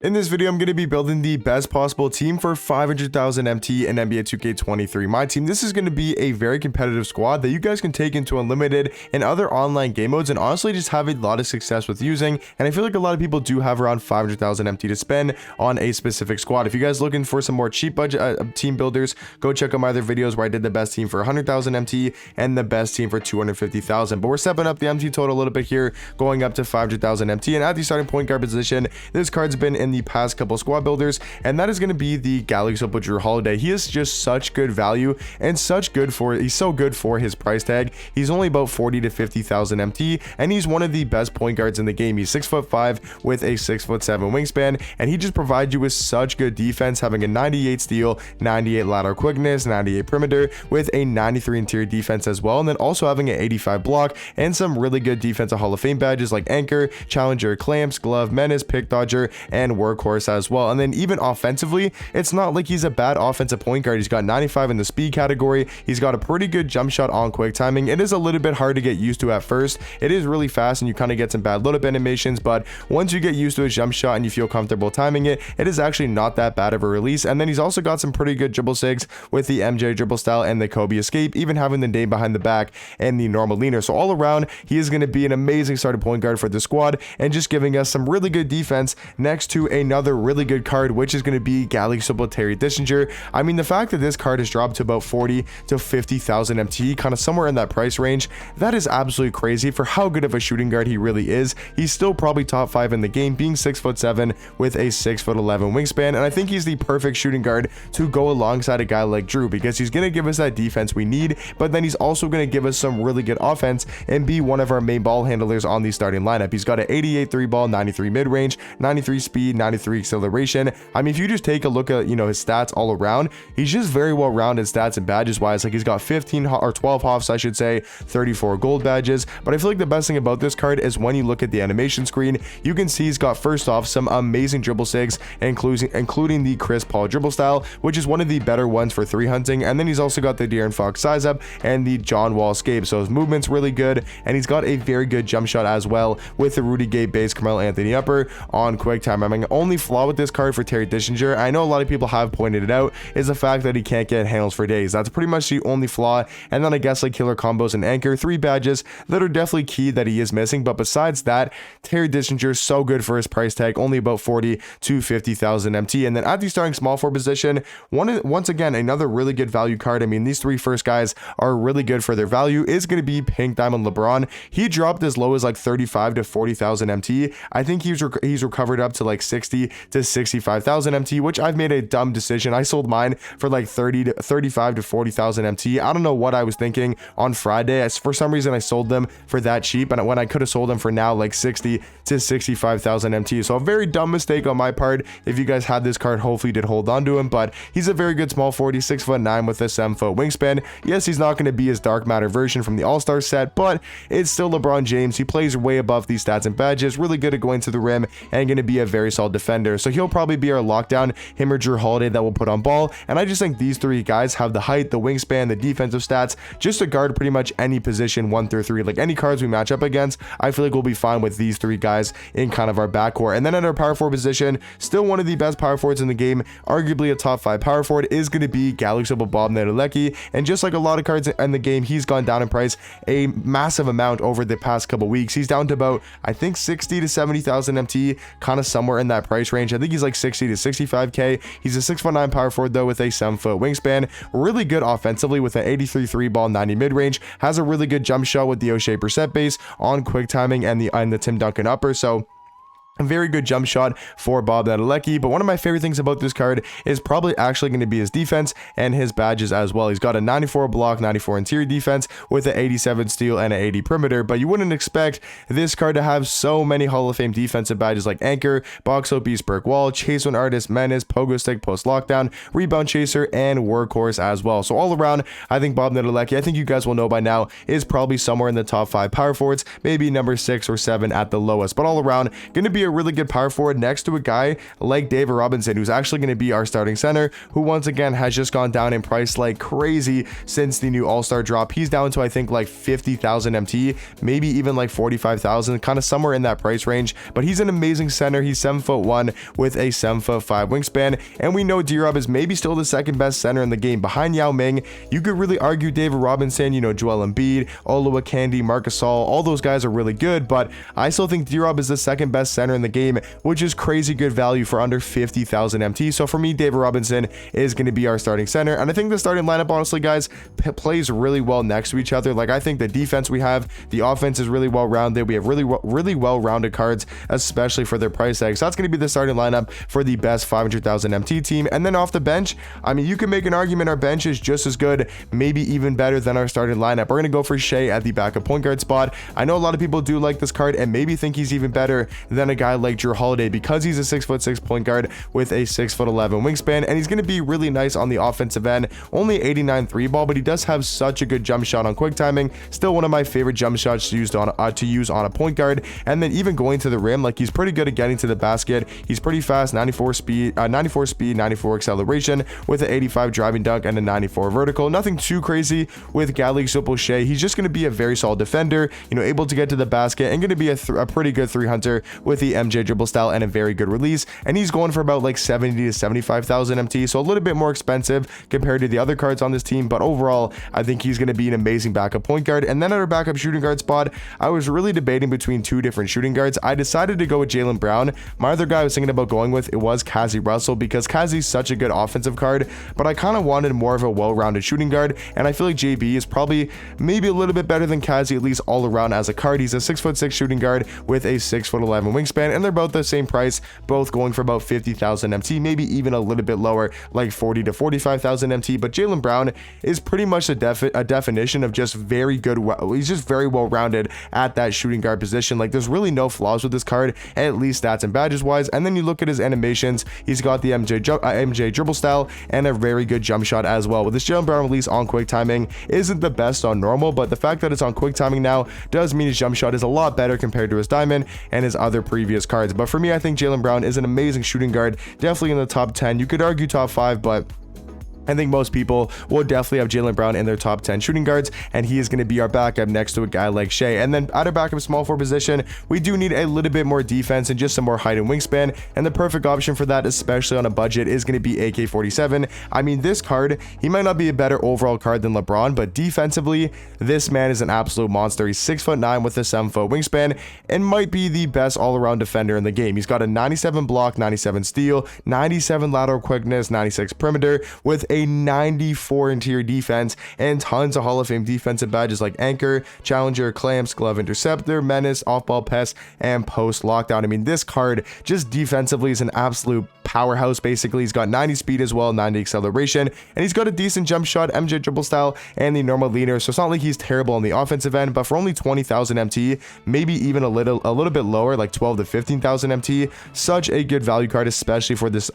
In this video, I'm going to be building the best possible team for 500,000 MT in NBA 2K23. My team, this is going to be a very competitive squad that you guys can take into unlimited and other online game modes and honestly just have a lot of success with using. And I feel like a lot of people do have around 500,000 MT to spend on a specific squad. If you guys looking for some more cheap budget team builders, go check out my other videos where I did the best team for 100,000 MT and the best team for 250,000. But we're stepping up the MT total a little bit here, going up to 500,000 MT. And at the starting point guard position, this card's been in the past couple squad builders, and that is going to be the Galaxy Opal Drew Holiday. He is just such good value and he's so good for his price tag. He's only about 40 to 50,000 MT, and he's one of the best point guards in the game. He's 6'5" with a 6'7" wingspan, and he just provides you with such good defense, having a 98 steal, 98 lateral quickness, 98 perimeter, with a 93 interior defense as well, and then also having an 85 block and some really good defensive Hall of Fame badges like Anchor, Challenger, Clamps, Glove, Menace, Pick Dodger, and Workhorse as well. And then even offensively, it's not like he's a bad offensive point guard. He's got 95 in the speed category. He's got a pretty good jump shot on quick timing. It is a little bit hard to get used to at first. It is really fast and you kind of get some bad load up animations, but once you get used to his jump shot and you feel comfortable timing it, it is actually not that bad of a release. And then he's also got some pretty good dribble sigs with the MJ dribble style and the Kobe escape, even having the name behind the back and the normal leaner. So all around, he is going to be an amazing starting point guard for the squad and just giving us some really good defense next to another really good card, which is going to be Galaxy Opal Terry Dischinger. I mean, the fact that this card has dropped to about 40 to 50,000 MT, kind of somewhere in that price range, that is absolutely crazy for how good of a shooting guard he really is. He's still probably top 5 in the game, being 6'7" with a 6'11" wingspan, and I think he's the perfect shooting guard to go alongside a guy like Drew, because he's going to give us that defense we need, but then he's also going to give us some really good offense and be one of our main ball handlers on the starting lineup. He's got an 88 3 ball, 93 mid range, 93 speed, 93 acceleration. I mean, if you just take a look at, his stats all around, he's just very well rounded stats and badges wise. Like, he's got 15 or 12 Hoffs, I should say, 34 gold badges. But I feel like the best thing about this card is when you look at the animation screen, you can see he's got, first off, some amazing dribble sigs, including the Chris Paul dribble style, which is one of the better ones for 3 hunting. And then he's also got the De'Aaron Fox size up and the John Wall escape. So his movement's really good, and he's got a very good jump shot as well with the Rudy Gay base Carmelo Anthony upper on quick time. I mean, only flaw with this card for Terry Dischinger, I know a lot of people have pointed it out, is the fact that he can't get handles for days. That's pretty much the only flaw. And then I guess like killer combos and Anchor, 3 badges that are definitely key that he is missing. But besides that, Terry Dischinger is so good for his price tag, only about 40 to 50,000 MT. And then at the starting small forward position, once again, another really good value card. I mean, these 3 first guys are really good for their value, is going to be Pink Diamond LeBron. He dropped as low as like 35 to 40,000 MT. I think he's recovered up to like 60 to 65,000 MT, which I've made a dumb decision. I sold mine for like 35 to 40,000 MT. I don't know what I was thinking on Friday. For some reason, I sold them for that cheap, and when I could have sold them for now like 60 to 65,000 MT. So a very dumb mistake on my part. If you guys had this card, hopefully you did hold on to him, but he's a very good small 40, 6'9" with a 7-foot wingspan. Yes, he's not going to be his dark matter version from the All-Star set, but it's still LeBron James. He plays way above these stats and badges, really good at going to the rim, and going to be a very solid defender. So he'll probably be our lockdown, him or Drew Holiday, that will put on ball. And I just think these 3 guys have the height, the wingspan, the defensive stats, just to guard pretty much any position 1 through 3. Like, any cards we match up against, I feel like we'll be fine with these 3 guys in kind of our backcourt. And then at our power forward position, still one of the best power forwards in the game, arguably a top 5 power forward, is going to be Galaxy Opal Bob Nadalecki. And just like a lot of cards in the game, he's gone down in price a massive amount over the past couple weeks. He's down to about, I think, 60 to 70,000 MT, kind of somewhere in that price range. I think he's like 60 to 65k. He's a 6'9" power forward though, with a 7-foot wingspan, really good offensively with an 83 3 ball, 90 mid range, has a really good jump shot with the O'Shea percent base on quick timing and the Tim Duncan upper. So a very good jump shot for Bob Nadalecki. But one of my favorite things about this card is probably actually going to be his defense and his badges as well. He's got a 94 block, 94 interior defense with an 87 steal and an 80 perimeter. But you wouldn't expect this card to have so many Hall of Fame defensive badges like Anchor, Box Out Beast, Brick Wall, Chase One Artist, Menace, Pogo Stick, Post Lockdown, Rebound Chaser, and Workhorse as well. So all around, I think Bob Nadalecki, I think you guys will know by now, is probably somewhere in the top 5 power forwards, maybe number 6 or 7 at the lowest. But all around, going to be a a really good power forward next to a guy like David Robinson, who's actually going to be our starting center, who once again has just gone down in price like crazy since the new All-Star drop. He's down to I think like 50,000 MT, maybe even like 45,000, kind of somewhere in that price range. But he's an amazing center. He's 7'1" with a 7'5" wingspan, and we know D-Rob is maybe still the second best center in the game behind Yao Ming. You could really argue David Robinson, you know, Joel Embiid, Olowokandi, Marc Gasol, all those guys are really good, but I still think D-Rob is the second best center in the game, which is crazy good value for under 50,000 MT. So for me, David Robinson is going to be our starting center, and I think the starting lineup, honestly, guys, plays really well next to each other. Like, I think the defense we have, the offense is really well rounded. We have really well rounded cards, especially for their price tag. So that's going to be the starting lineup for the best 500,000 MT team. And then off the bench, I mean, you can make an argument our bench is just as good, maybe even better than our starting lineup. We're going to go for Shea at the backup point guard spot. I know a lot of people do like this card and maybe think he's even better than a guy like Drew Holiday because he's a 6'6" point guard with a 6'11" wingspan, and he's going to be really nice on the offensive end. Only 89 3 ball, but he does have such a good jump shot on quick timing. Still one of my favorite jump shots to use on a point guard. And then even going to the rim, like, he's pretty good at getting to the basket. He's pretty fast, 94 speed, 94 acceleration with an 85 driving dunk and a 94 vertical. Nothing too crazy with Galik Shea. He's just going to be a very solid defender, you know, able to get to the basket and going to be a pretty good 3-hunter with the MJ dribble style and a very good release. And he's going for about like 70 to 75,000 MT, so a little bit more expensive compared to the other cards on this team, but overall I think he's going to be an amazing backup point guard. And then at our backup shooting guard spot, I was really debating between two different shooting guards. I decided to go with Jalen Brown. My other guy I was thinking about going with, it was Kazi Russell, because Kazi's such a good offensive card, but I kind of wanted more of a well-rounded shooting guard, and I feel like JB is probably maybe a little bit better than Kazi, at least all around as a card. He's a 6'6" shooting guard with a 6'11" wingspan, and they're both the same price, both going for about 50,000 MT, maybe even a little bit lower, like 40 to 45,000 MT. But Jalen Brown is pretty much a definition of just very good. He's just very well rounded at that shooting guard position. Like, there's really no flaws with this card, at least stats and badges wise. And then you look at his animations, he's got the MJ dribble style and a very good jump shot as well. With this Jalen Brown release on quick timing isn't the best on normal, but the fact that it's on quick timing now does mean his jump shot is a lot better compared to his diamond and his other previous cards. But for me, I think Jalen Brown is an amazing shooting guard, definitely in the top 10. You could argue top 5, but I think most people will definitely have Jalen Brown in their top 10 shooting guards, and he is going to be our backup next to a guy like Shea. And then at our backup small forward position, we do need a little bit more defense and just some more height and wingspan, and the perfect option for that, especially on a budget, is going to be AK-47. I mean, this card, he might not be a better overall card than LeBron, but defensively, this man is an absolute monster. He's 6'9" with a 7-foot wingspan and might be the best all-around defender in the game. He's got a 97 block, 97 steal, 97 lateral quickness, 96 perimeter, with a 94 interior defense and tons of Hall of Fame defensive badges like Anchor, Challenger, Clamps, Glove Interceptor, Menace, Off-Ball Pest, and Post Lockdown. I mean, this card just defensively is an absolute powerhouse. Basically, he's got 90 speed as well, 90 acceleration, and he's got a decent jump shot, MJ dribble style, and the normal leaner. So it's not like he's terrible on the offensive end, but for only 20,000 MT, maybe even a little bit lower, like 12 to 15,000 MT, such a good value card, especially for this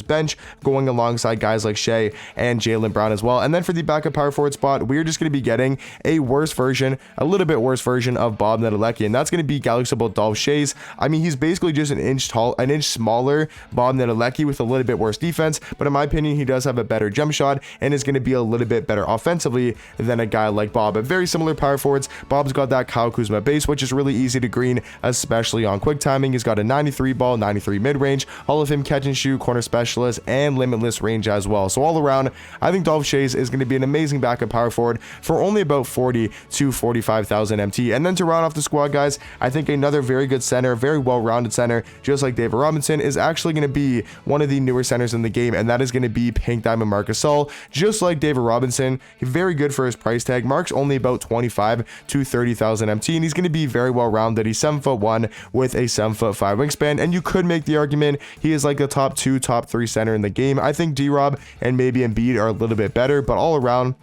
bench, going alongside guys like Shea and Jalen Brown as well. And then for the backup power forward spot, we're just going to be getting a little bit worse version of Bob Nedelecki, and that's going to be Galaxy Dolph Shays. I mean, he's basically just an inch smaller Bob Nedelecki with a little bit worse defense, but in my opinion, he does have a better jump shot and is going to be a little bit better offensively than a guy like Bob. But very similar power forwards. Bob's got that Kyle Kuzma base, which is really easy to green, especially on quick timing. He's got a 93 ball, 93 mid-range, Hall of Fame catch and shoot, corner specialist, and limitless range as well. So all around, I think Dolph Shays is going to be an amazing backup power forward for only about 40 to 45,000 MT. And then to round off the squad, guys, I think another very good center, very well-rounded center, just like David Robinson, is actually going to be one of the newer centers in the game, and that is going to be Pink Diamond Marc Gasol. Just like David Robinson, he's very good for his price tag. Mark's only about 25 to 30,000 MT, and he's going to be very well-rounded. He's 7'1" with a 7'5" wingspan, and you could make the argument he is like the top 2, top 3 center in the game. I think D-Rob and maybe Embiid are a little bit better, but all around,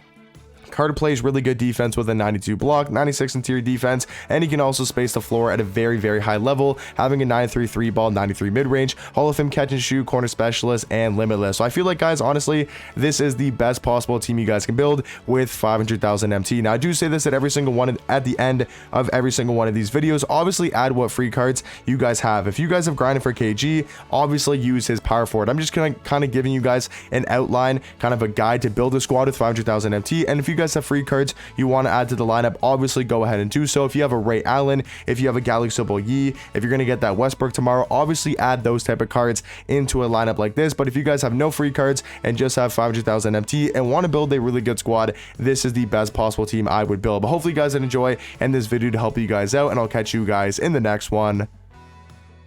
Carter plays really good defense with a 92 block, 96 interior defense, and he can also space the floor at a very, very high level, having a 93 3 ball, 93 mid-range, Hall of Fame catch and shoot, corner specialist, and limitless. So I feel like, guys, honestly, this is the best possible team you guys can build with 500,000 MT. Now, I do say this at every single one at the end of every single one of these videos. Obviously, add what free cards you guys have. If you guys have grinded for KG, obviously use his power forward. I'm just kind of giving you guys an outline, kind of a guide to build a squad with 500,000 MT. And if you guys have free cards you want to add to the lineup, obviously go ahead and do so. If you have a Ray Allen, if you have a Galaxy Yi, if you're going to get that Westbrook tomorrow, obviously add those type of cards into a lineup like this. But if you guys have no free cards and just have 500,000 MT and want to build a really good squad, this is the best possible team I would build. But hopefully you guys did enjoy in this video to help you guys out, and I'll catch you guys in the next one.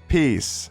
Peace.